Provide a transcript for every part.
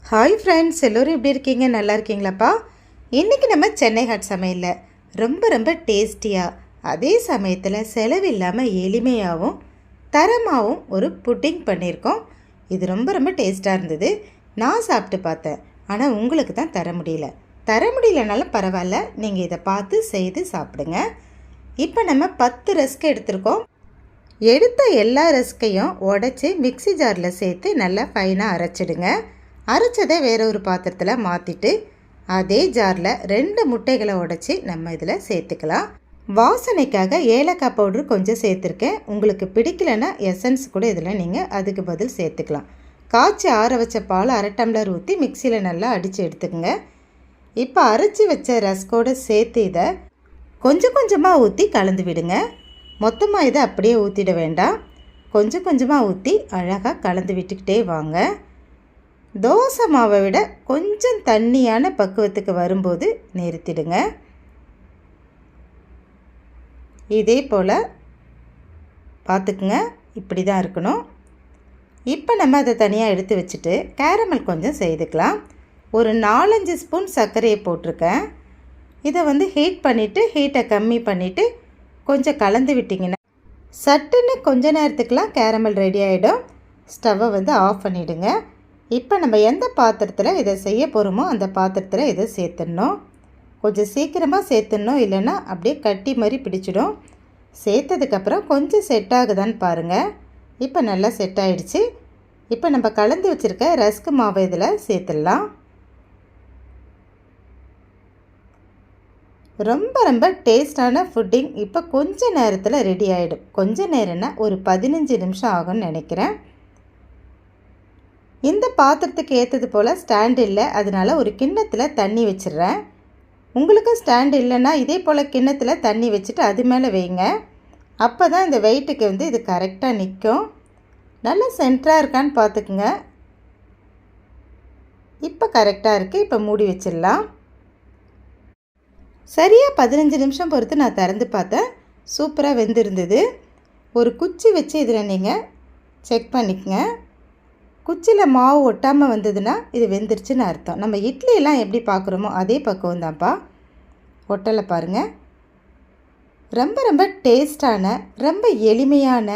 Hi friends, எல்லோரும் எப்படி இருக்கீங்க? நல்லா இருக்கீங்களாப்பா? இன்றைக்கி நம்ம சென்னை ஹாட் சமையலில் ரொம்ப டேஸ்டியாக, அதே சமயத்தில் செலவில்லாமல் எளிமையாகவும் தரமாகவும் ஒரு புட்டிங் பண்ணியிருக்கோம். இது ரொம்ப டேஸ்ட்டாக இருந்தது. நான் சாப்பிட்டு பார்த்தேன், ஆனால் உங்களுக்கு தான் தர முடியலனாலும் பரவாயில்ல, நீங்கள் இதை பார்த்து செய்து சாப்பிடுங்க. இப்போ நம்ம 10 ரஸ்க் எடுத்திருக்கோம். எடுத்த எல்லா ரஸ்கையும் உடச்சி மிக்சி ஜாரில் சேர்த்து நல்லா ஃபைனாக அரைச்சிடுங்க. அரைச்சதை வேற ஒரு பாத்திரத்தில் மாற்றிட்டு அதே ஜாரில் 2 முட்டைகளை உடச்சி நம்ம இதில் சேர்த்துக்கலாம். வாசனைக்காக ஏலக்காய் பவுட்ரு கொஞ்சம் சேர்த்துருக்கேன். உங்களுக்கு பிடிக்கலைன்னா எசன்ஸ் கூட இதில் நீங்கள் அதுக்கு பதில் சேர்த்துக்கலாம். காய்ச்சி ஆற வச்ச பால் 1/2 டம்ளர் ஊற்றி மிக்சியில் நல்லா அடித்து எடுத்துக்கோங்க. இப்போ அரைச்சி வச்ச ரஸ்கோடு சேர்த்து இதை கொஞ்சமாக ஊற்றி கலந்து விடுங்க. மொத்தமாக இதை அப்படியே ஊற்றிட வேண்டாம். கொஞ்சமாக ஊற்றி அழகாக கலந்து விட்டுக்கிட்டே வாங்க. தோசை மாவை விட கொஞ்சம் தண்ணியான பக்குவத்துக்கு வரும்போது நிறுத்திடுங்க. இதே போல் பார்த்துக்குங்க, இப்படி தான் இருக்கணும். இப்போ நம்ம அதை தனியாக எடுத்து வச்சுட்டு கேரமல் கொஞ்சம் செய்துக்கலாம். ஒரு 4-5 ஸ்பூன் சர்க்கரையை போட்டிருக்கேன். இதை ஹீட் பண்ணிவிட்டு ஹீட்டை கம்மி பண்ணிவிட்டு கொஞ்சம் கலந்து விட்டிங்கன்னா சட்டுன்னு கொஞ்ச நேரத்துக்கெலாம் கேரமல் ரெடி ஆகிடும். ஸ்டவ்வை ஆஃப் பண்ணிவிடுங்க. இப்போ நம்ம எந்த பாத்திரத்தில் இதை செய்ய போகிறோமோ அந்த பாத்திரத்தில் இதை சேர்த்துடணும். கொஞ்சம் சீக்கிரமாக சேர்த்துடணும், இல்லைன்னா அப்படியே கட்டி மாதிரி பிடிச்சிடும். சேர்த்ததுக்கப்புறம் கொஞ்சம் செட் ஆகுதான்னு பாருங்கள். இப்போ நல்லா செட் ஆகிடுச்சு. இப்போ நம்ம கலந்து வச்சுருக்க ரஸ்க் மாவை இதில் சேர்த்துடலாம். ரொம்ப டேஸ்டான ஃபுட்டிங் இப்போ கொஞ்ச நேரத்தில் ரெடி ஆகிடும். கொஞ்சம் நேரம்னா ஒரு 15 நிமிஷம் ஆகும்னு நினைக்கிறேன். இந்த பாத்திரத்துக்கு ஏற்றது போல் ஸ்டாண்ட் இல்லை, அதனால் ஒரு கிண்ணத்தில் தண்ணி வச்சிடுறேன். உங்களுக்கும் ஸ்டாண்ட் இல்லைன்னா இதே போல் கிண்ணத்தில் தண்ணி வச்சுட்டு அது மேலே வைங்க. அப்போ தான் இந்த வெயிட்டுக்கு இது கரெக்டாக நிற்கும். நல்லா சென்டராக இருக்கான்னு பார்த்துக்குங்க. இப்போ கரெக்டாக இருக்குது. இப்போ மூடி வச்சிடலாம். சரியாக 15 நிமிஷம் பொறுத்து நான் திறந்து பார்த்தேன். சூப்பராக வெந்திருந்தது. ஒரு குச்சி வச்சு இதில் நீங்கள் செக் பண்ணிக்கங்க. குச்சியில் மாவு ஒட்டாமல் வந்ததுன்னா இது வெந்துருச்சுன்னு அர்த்தம். நம்ம இட்லியெல்லாம் எப்படி பார்க்குறோமோ அதே பக்குவம் தான்ப்பா. ஒட்டலை பாருங்கள். ரொம்ப டேஸ்டான, ரொம்ப எளிமையான,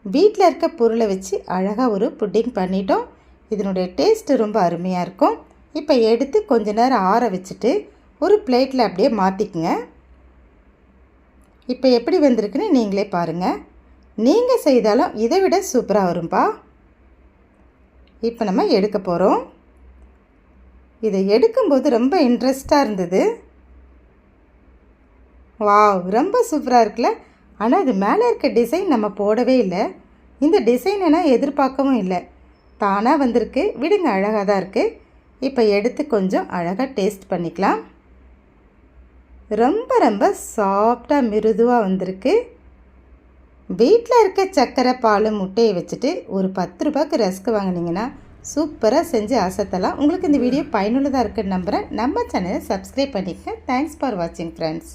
வீட்டில் இருக்க பொருளை வச்சு அழகாக ஒரு புட்டிங் பண்ணிட்டோம். இதனுடைய டேஸ்ட்டு ரொம்ப அருமையாக இருக்கும். இப்போ எடுத்து கொஞ்ச நேரம் ஆற வச்சுட்டு ஒரு பிளேட்டில் அப்படியே மாற்றிக்குங்க. இப்போ எப்படி வெந்திருக்குன்னு நீங்களே பாருங்கள். நீங்கள் செய்தாலும் இதை விட சூப்பராக வரும்பா. இப்போ நம்ம எடுக்க போகிறோம். இதை எடுக்கும்போது ரொம்ப இன்ட்ரெஸ்டாக இருந்தது. வாவ், ரொம்ப சூப்பராக இருக்குல்ல. ஆனால் இது மேலே இருக்க டிசைன் நம்ம போடவே இல்லை. இந்த டிசைனை நான் எதிர்பார்க்கவும் இல்லை, தானாக வந்திருக்கு. விடுங்க, அழகாக தான் இருக்குது. இப்போ எடுத்து கொஞ்சம் அழகாக டேஸ்ட் பண்ணிக்கலாம். ரொம்ப சாஃப்டாக மிருதுவாக வந்திருக்கு. வீட்டில் இருக்க சர்க்கரை, பால், முட்டையை வச்சுட்டு ஒரு 10 ரூபாய்க்கு ரஸ்க் வாங்கினீங்கன்னா சூப்பராக செஞ்சு அசத்தலாம். உங்களுக்கு இந்த வீடியோ பயனுள்ளதாக இருக்குன்னு நம்புகிறேன். நம்ம சேனலை சப்ஸ்கிரைப் பண்ணிக்கங்க. தேங்க்ஸ் ஃபார் வாட்சிங் ஃப்ரெண்ட்ஸ்.